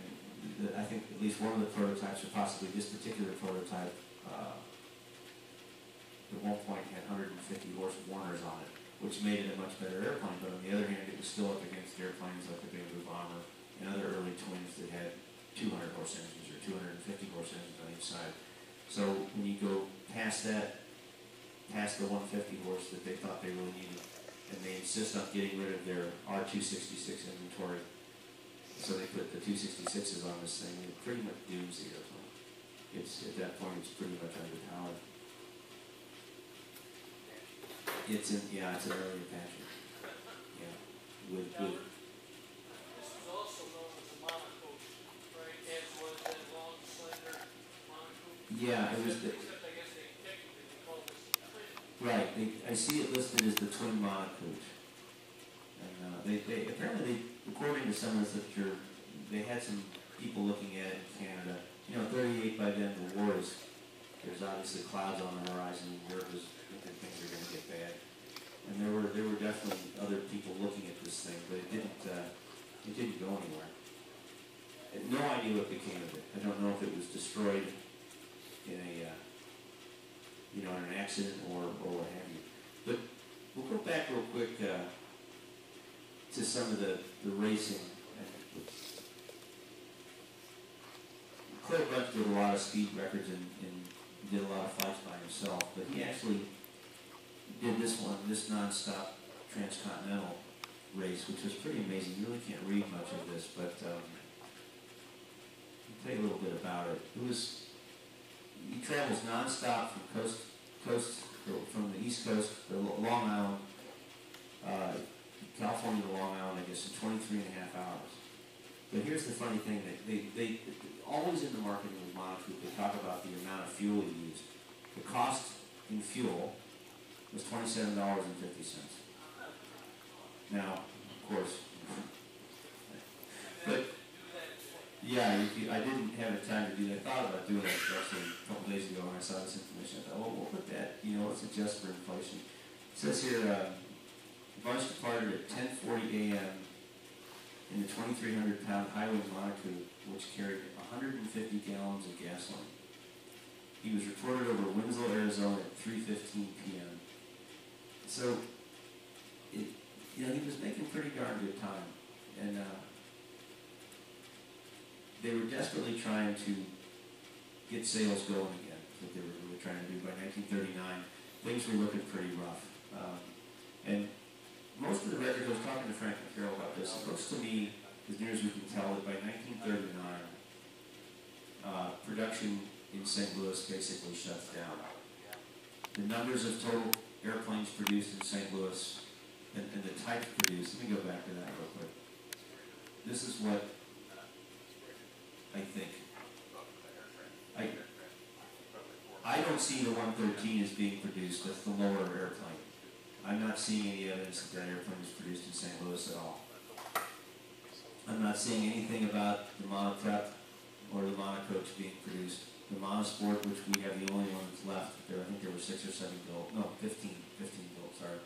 I think at least one of the prototypes, or possibly this particular prototype, at one point had 150 horse Warners on it, which made it a much better airplane. But on the other hand, it was still up against airplanes like the Bowie bomber and other early twins that had 200 horse engines or 250 horse engines on each side. So when you go past that, past the 150 horse that they thought they really needed, and they insist on getting rid of their R266 inventory, so they put the 266s on this thing, and it pretty much dooms the airplane. At that point, it's pretty much underpowered. It's an early Apache. Yeah. This was also known as the Monocoupe, right? As was that long, slender Monocoupe. Yeah, it was the. Except I guess they technically called this the twin. Right. I see it listed as the twin Monocoupe. And they apparently, according to some of the literature, they had some people looking at it in Canada. You know, 38 by then, the war is, there's obviously clouds on the horizon, and Europe is thinking things are going to get bad. And there were definitely other people looking at this thing, but it didn't go anywhere. I had no idea what became of it. I don't know if it was destroyed in in an accident or what have you. But we'll go back real quick to some of the racing. Claire Bunch did a lot of speed records and did a lot of flights by himself, but he actually did this non-stop transcontinental race, which was pretty amazing. You really can't read much of this, but I'll tell you a little bit about it. He travels non-stop from coast from the East Coast to Long Island, California to Long Island, I guess, in 23 and a half hours. But here's the funny thing, that they always in the marketing with Monocoupe, they talk about the amount of fuel he used. The cost in fuel was $27.50. Now, of course, but yeah, I didn't have the time to do that. I thought about doing that actually a couple days ago when I saw this information. I thought, well, we'll put that, let's adjust for inflation. It says here, Bunch departed at 10:40 a.m. in the 2,300-pound highway Monocoupe, which carried 150 gallons of gasoline. He was reported over Winslow, Arizona at 3:15 p.m. So, he was making pretty darn good time. And they were desperately trying to get sales going again. That's what they were really trying to do. By 1939, things were looking pretty rough. And most of the records, I was talking to Frank and Carol about this, it looks to me, as near as we can tell, that by 1939, production in St. Louis basically shuts down. The numbers of total airplanes produced in St. Louis and the types produced, let me go back to that real quick. This is what I think. I don't see the 113 as being produced. That's the lower airplane. I'm not seeing any evidence that that airplane was produced in St. Louis at all. I'm not seeing anything about the Monocoupe or the Monocoupes being produced. The Monosport, which we have the only one that's left, I think there were 6 or 7 built. No, 15 built, sorry.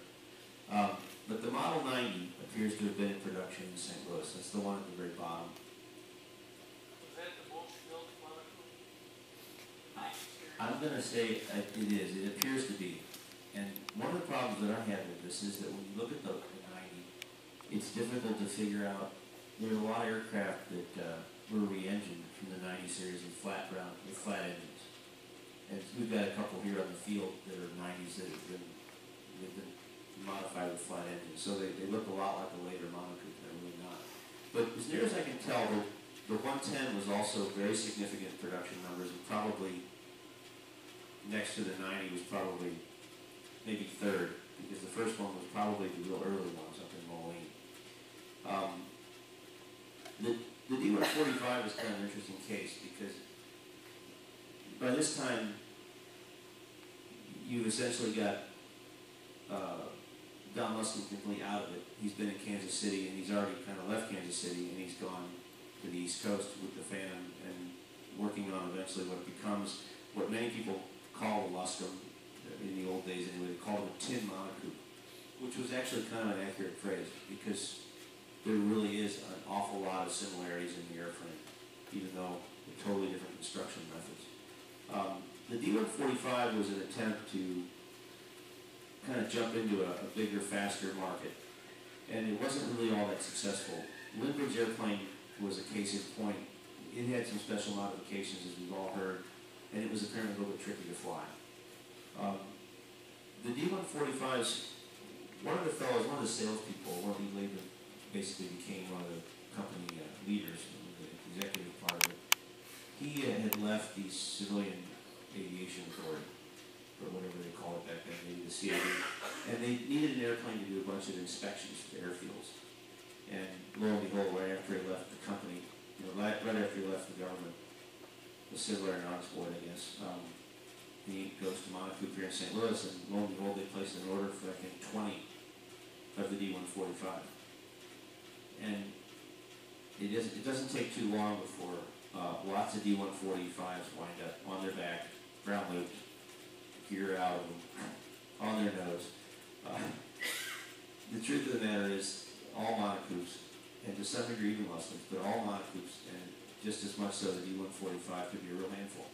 But the Model 90 appears to have been in production in St. Louis. That's the one at the very bottom. Was that the most built Monocoupe? I'm going to say it is. It appears to be. And one of the problems that I have with this is that when you look at the 90, it's difficult to figure out. There are a lot of aircraft that were re-engined from the 90 series with flat engines. And we've got a couple here on the field that are 90s that have been modified with flat engines. So they look a lot like a later Monocoupe. They're really not. But as near as I can tell, the 110 was also very significant production numbers, and probably next to the 90 was probably maybe third, because the first one was probably the real early ones up in Moline. The D-145 is kind of an interesting case, because by this time you've essentially got Don Luskin completely out of it. He's been in Kansas City, and he's already kind of left Kansas City, and he's gone to the East Coast with the Phantom and working on eventually what becomes what many people call the Luskin. In the old days anyway, they called it a tin monocoupe, which was actually kind of an accurate phrase, because there really is an awful lot of similarities in the airframe, even though they're totally different construction methods. The D-145 was an attempt to kind of jump into a bigger, faster market, and it wasn't really all that successful. Lindbergh's airplane was a case in point. It had some special modifications, as we've all heard, and it was apparently a little bit tricky to fly. The D-145s, one of the fellows, one of the salespeople, one of the later basically became one of the company leaders, the executive part of it. He had left the Civilian Aviation Authority, or whatever they call it back then, maybe the CAA, and they needed an airplane to do a bunch of inspections for airfields. And lo and behold, right after he left the company, right after he left the government, the Civil Aeronautics Board, I guess, he goes to Monocoupe here in St. Louis, and lo and behold, they placed an order for, I think, 20 of the D-145. And it doesn't take too long before lots of D-145s wind up on their back, ground looped, gear out of them, on their nose. The truth of the matter is, all Monocoupes, and to some degree even Lustins, but all Monocoupes, and just as much so the D-145 could be a real handful.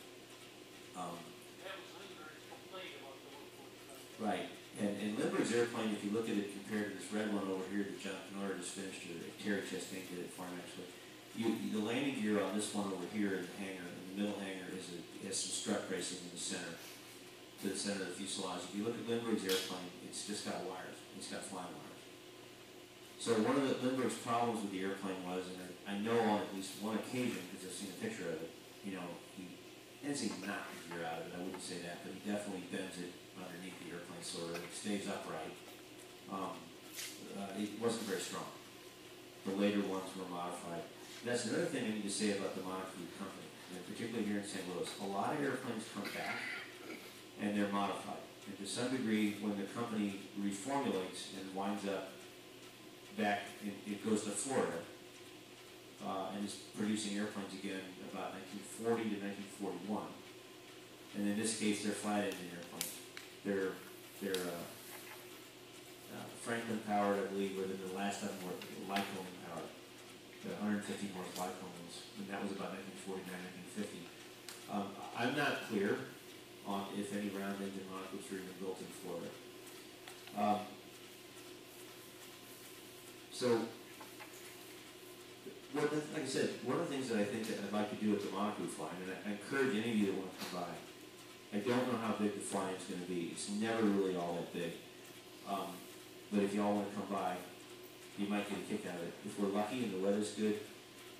Right, and Lindbergh's airplane, if you look at it compared to this red one over here that John Kennard just finished, or Terry Chastain did it for him actually, the landing gear on this one over here in the hangar, in the middle hangar, has some strut bracing in the center, to the center of the fuselage. If you look at Lindbergh's airplane, it's just got wires, it's got flying wires. So one of Lindbergh's problems with the airplane was, and I know on at least one occasion, because I've seen a picture of it, he ends up knocked the gear out of it, I wouldn't say that, but he definitely bends it underneath the airplane so that it stays upright. It wasn't very strong. The later ones were modified. That's another thing I need to say about the Monocoupe company, and particularly here in St. Louis. A lot of airplanes come back and they're modified. And to some degree, when the company reformulates and winds up back, it goes to Florida and is producing airplanes again about 1940 to 1941. And in this case, they're flat engine airplanes. They're Franklin powered, I believe, or the last time were Lycoming powered. The 150 horse Lycomings, and that was about 1949, 1950. I'm not clear on if any round engine Monocoupes are even built in Florida. So, like I said, one of the things that I think that I'd like to do at the Monocoupe flying, and I encourage any of you that want to come by, I don't know how big the flying is going to be. It's never really all that big. But if y'all want to come by, you might get a kick out of it. If we're lucky and the weather's good,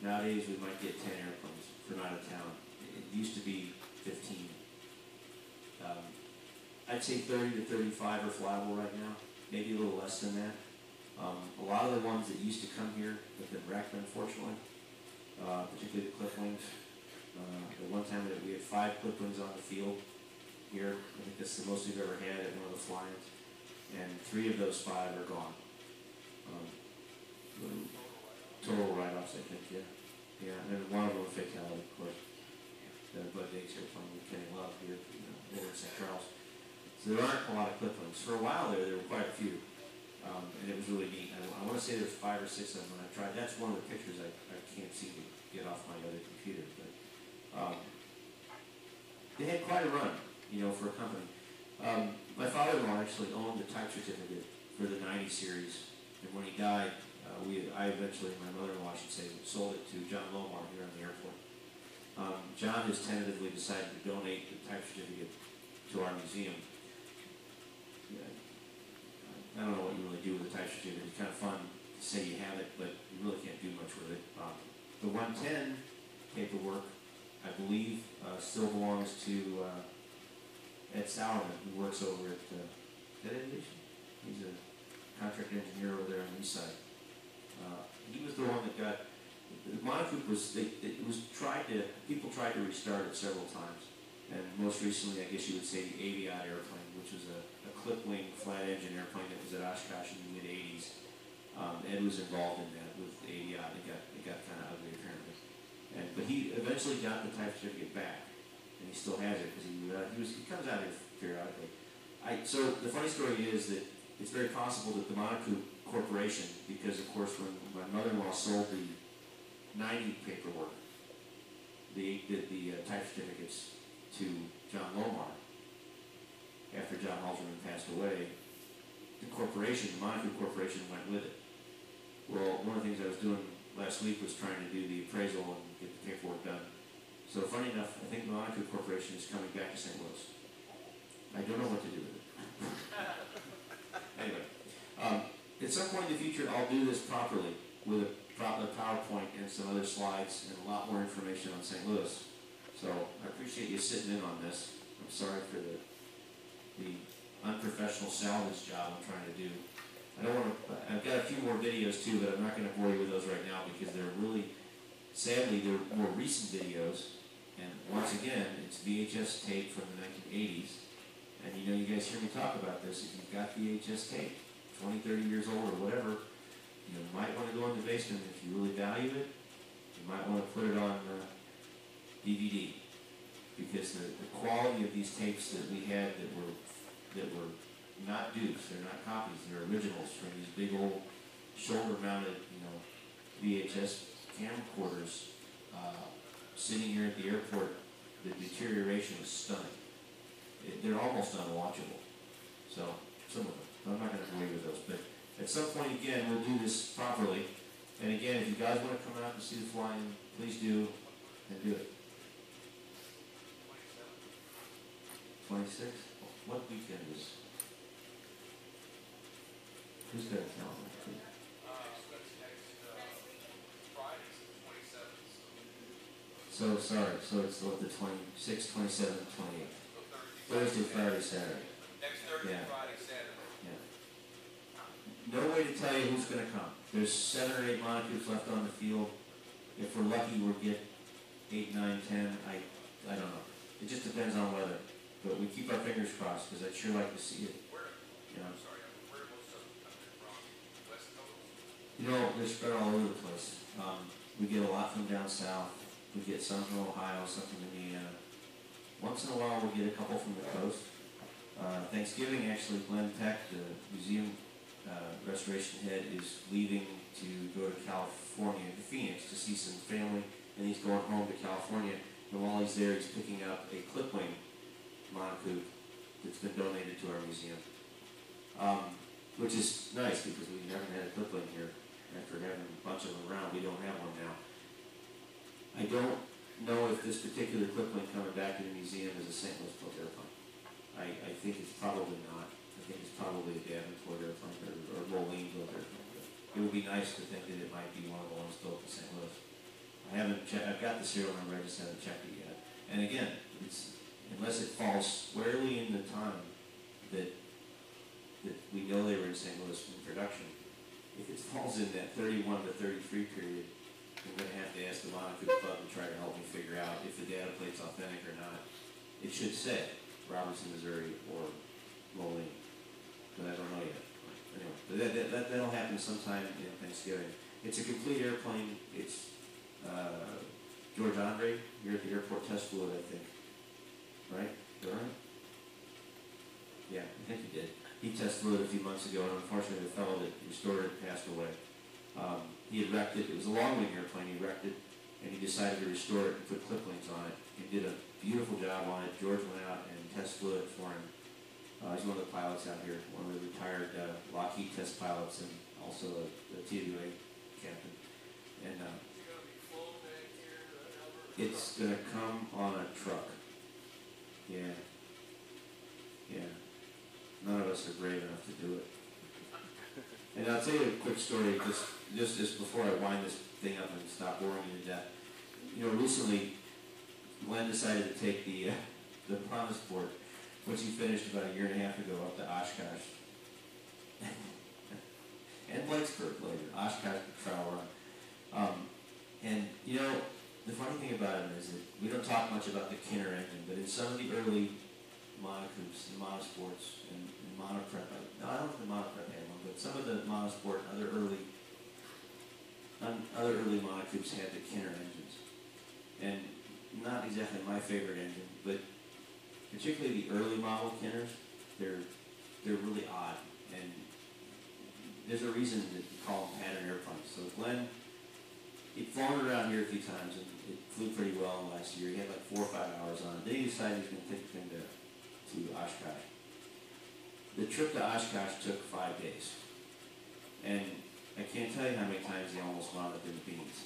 nowadays we might get 10 airplanes from out of town. It used to be 15. I'd say 30 to 35 are flyable right now, maybe a little less than that. A lot of the ones that used to come here have been wrecked, unfortunately, particularly the clip wings. The one time that we had 5 clip wings on the field here, I think that's the most we've ever had at one of the fly-ins, and 3 of those 5 are gone. Total write-offs, I think, yeah. Yeah, and then one of them a fatality, of course. The Bud Dates airplane with Kenny Love here, over in St. Charles. So there aren't a lot of clip wings. For a while there were quite a few. And it was really neat. I want to say there's 5 or 6 of them when I tried. That's one of the pictures I can't seem to get off my other computer. But they had quite a run, for a company. My father-in-law actually owned the type certificate for the 90 series. And when he died, I eventually, my mother-in-law, I should say, sold it to John Lomar here on the airport. John has tentatively decided to donate the type certificate to our museum. I don't know what you really do with the type certificate. It's kind of fun to say you have it, but you really can't do much with it. The 110 paperwork, I believe, still belongs to Ed Sauerman, who works over at Aviation. He's a contract engineer over there on the east side. He was the one that got the Monocoupe people tried to restart it several times, and most recently, I guess you would say, the Aviation airplane, which was a clip-wing flat engine airplane that was at Oshkosh in the mid-'80s. Ed was involved in that with Aviation. It got kind of ugly apparently, but he eventually got the type certificate back, and he still has it because he comes out here periodically. So the funny story is that it's very possible that the Monocoupe Corporation, because of course when my mother-in-law sold the 90 paperwork, the type certificates to John Lomar, after John Halterman passed away, the Monocoupe Corporation went with it. Well, one of the things I was doing last week was trying to do the appraisal and get the paperwork done. So funny enough, I think the Monocoupe Corporation is coming back to St. Louis. I don't know what to do with it. Anyway, at some point in the future, I'll do this properly with a PowerPoint and some other slides and a lot more information on St. Louis. So I appreciate you sitting in on this. I'm sorry for the unprofessional salvage job I'm trying to do. I've got a few more videos too, but I'm not going to bore you with those right now because sadly, they're more recent videos. And once again, it's VHS tape from the 1980s. And you guys hear me talk about this. If you've got VHS tape, 20, 30 years old or whatever, you might want to go in the basement. If you really value it, you might want to put it on DVD, because the quality of these tapes that we had that were not dupes, they're not copies, they're originals from these big old shoulder-mounted, VHS camcorders sitting here at the airport. The deterioration is stunning. They're almost unwatchable. So some of them. I'm not going to bore you with those, but at some point again we'll do this properly. And again, if you guys want to come out and see the flying, please do, and do it. 26? What weekend is? Who's got a calendar? So sorry, so it's the 26th, 27th, 28th. Thursday, Friday, Saturday. Next Thursday, Friday, Saturday. Yeah. No way to tell you who's going to come. There's 7 or 8 Monocoupes left on the field. If we're lucky, we'll get 8, 9, 10. I don't know. It just depends on weather. But we keep our fingers crossed because I'd sure like to see it. I'm sorry, where most of them coming from? West Coast? They're spread all over the place. We get a lot from down south. We get some from Ohio, some from Indiana. Once in a while, we'll get a couple from the coast. Thanksgiving, actually, Glenn Peck, the museum restoration head, is leaving to go to California, to Phoenix, to see some family, and he's going home to California. And while he's there, he's picking up a clip wing Monocoupe that's been donated to our museum. Which is nice because we haven't had a clipling here. After having a bunch of them around, we don't have one now. I don't know if this particular clipling coming back to the museum is a St. Louis built airplane. I think it's probably not. I think it's probably a Davenport airplane or Moline built airplane. But it would be nice to think that it might be one of the ones built in St. Louis. I haven't checked. I've got the serial number. I just haven't checked it yet. And again, it's unless it falls squarely in the time that we know they were in St. Louis in production. If it falls in that 31 to 33 period, I'm going to have to ask the Monocoupe Club to try to help me figure out if the data plate's authentic or not. It should say Robertson, Missouri, or Moline, but I don't know yet. Anyway, but that'll happen sometime in Thanksgiving. It's a complete airplane. It's George Andre. You're at the airport test flew it, I think. Right? Right? Yeah, I think he did. He test flew it a few months ago, and unfortunately the fellow that restored it passed away. He had wrecked it. It was a long-wing airplane. He wrecked it, and he decided to restore it and put cliplings on it. He did a beautiful job on it. George went out and test flew it for him. He's one of the pilots out here, one of the retired Lockheed test pilots, and also a TWA captain. And Is it gonna be flown back here to Albert? it's going to come on a truck. Yeah. Yeah. None of us are brave enough to do it. And I'll tell you a quick story, just before I wind this thing up and stop boring you to death. You know, recently, Glenn decided to take the Monosport, which he finished about a year and a half ago, up to Oshkosh. And Blacksburg later, Oshkosh trial run. And, you know, the funny thing about him is that we don't talk much about the Kinner engine, but in some of the early Monocoupes and Monosports and Monoprep, no, I don't think the Monoprep had one, but some of the Monosport and other early Monocoupes had the Kinner engines. And not exactly my favorite engine, but particularly the early model Kinners, they're really odd. And there's a reason that we call them pattern airplanes. So Glenn, he'd flown around here a few times and it flew pretty well last year. He had like 4 or 5 hours on it. Then he decided he was going to take the thing to Oshkosh. The trip to Oshkosh took 5 days. And I can't tell you how many times he almost wound up in the beans.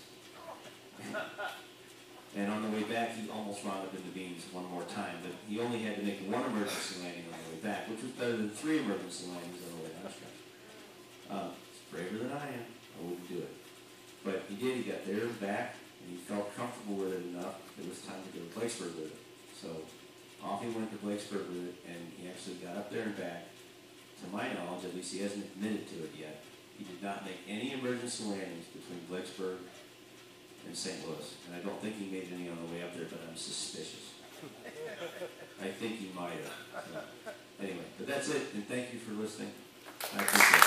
And on the way back, he almost wound up in the beans one more time. But he only had to make 1 emergency landing on the way back, which was better than 3 emergency landings on the way to Oshkosh. It's braver than I am. I wouldn't do it. But he did. He got there and back, and he felt comfortable with it enough. It was time to go to Blacksburg with it. So off he went to Blacksburg with it, and he actually got up there and back. To my knowledge, at least he hasn't admitted to it yet, he did not make any emergency landings between Blacksburg and St. Louis. And I don't think he made any on the way up there, but I'm suspicious. I think he might have. So, anyway, but that's it, and thank you for listening. I appreciate it.